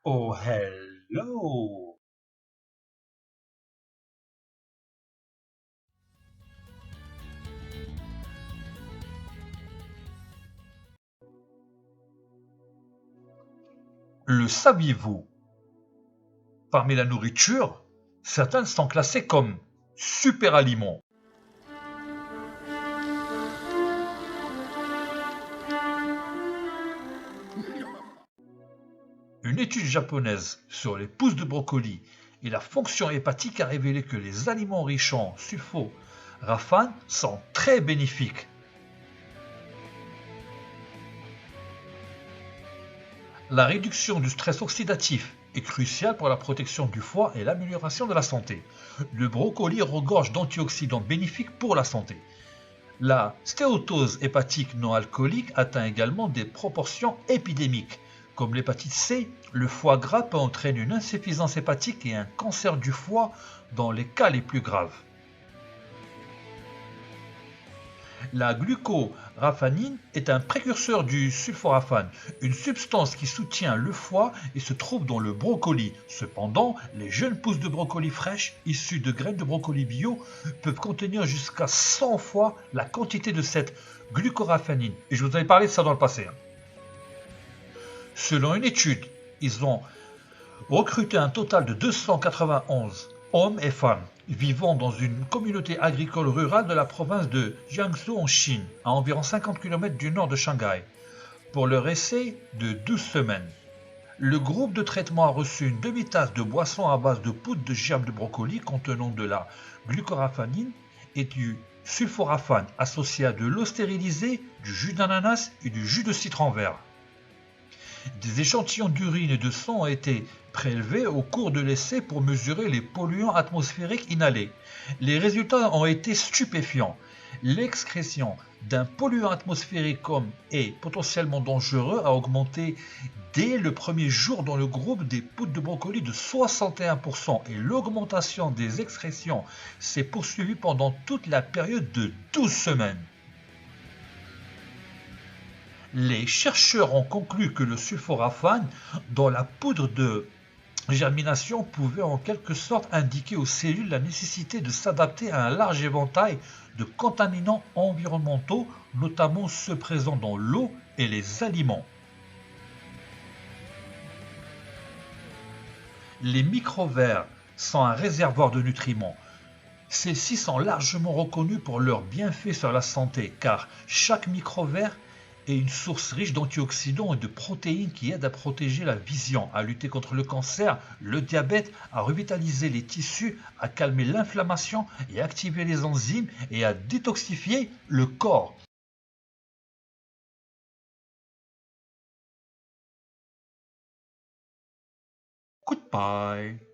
Oh, hello! Le saviez-vous? Parmi la nourriture, certaines sont classées comme super aliments. Une étude japonaise sur les pousses de brocoli et la fonction hépatique a révélé que les aliments riches en sulforaphane sont très bénéfiques. La réduction du stress oxydatif est cruciale pour la protection du foie et l'amélioration de la santé. Le brocoli regorge d'antioxydants bénéfiques pour la santé. La stéatose hépatique non alcoolique atteint également des proportions épidémiques. Comme l'hépatite C, le foie gras peut entraîner une insuffisance hépatique et un cancer du foie dans les cas les plus graves. La glucoraphanine est un précurseur du sulforaphane, une substance qui soutient le foie et se trouve dans le brocoli. Cependant, les jeunes pousses de brocoli fraîches, issues de graines de brocoli bio, peuvent contenir jusqu'à 100 fois la quantité de cette glucoraphanine. Et je vous avais parlé de ça dans le passé. Selon une étude, ils ont recruté un total de 291 hommes et femmes vivant dans une communauté agricole rurale de la province de Jiangsu en Chine, à environ 50 km du nord de Shanghai, pour leur essai de 12 semaines. Le groupe de traitement a reçu une demi-tasse de boisson à base de poudre de germe de brocoli contenant de la glucoraphanine et du sulforaphane associé à de l'eau stérilisée, du jus d'ananas et du jus de citron vert. Des échantillons d'urine et de sang ont été prélevés au cours de l'essai pour mesurer les polluants atmosphériques inhalés. Les résultats ont été stupéfiants. L'excrétion d'un polluant atmosphérique comme est potentiellement dangereux a augmenté dès le premier jour dans le groupe des poudres de brocoli de 61% et l'augmentation des excrétions s'est poursuivie pendant toute la période de 12 semaines. Les chercheurs ont conclu que le sulforaphane dans la poudre de germination pouvait en quelque sorte indiquer aux cellules la nécessité de s'adapter à un large éventail de contaminants environnementaux, notamment ceux présents dans l'eau et les aliments. Les microvers sont un réservoir de nutriments. Celles-ci sont largement reconnues pour leurs bienfaits sur la santé, car chaque microvert est une source riche d'antioxydants et de protéines qui aident à protéger la vision, à lutter contre le cancer, le diabète, à revitaliser les tissus, à calmer l'inflammation et à activer les enzymes et à détoxifier le corps. Goodbye.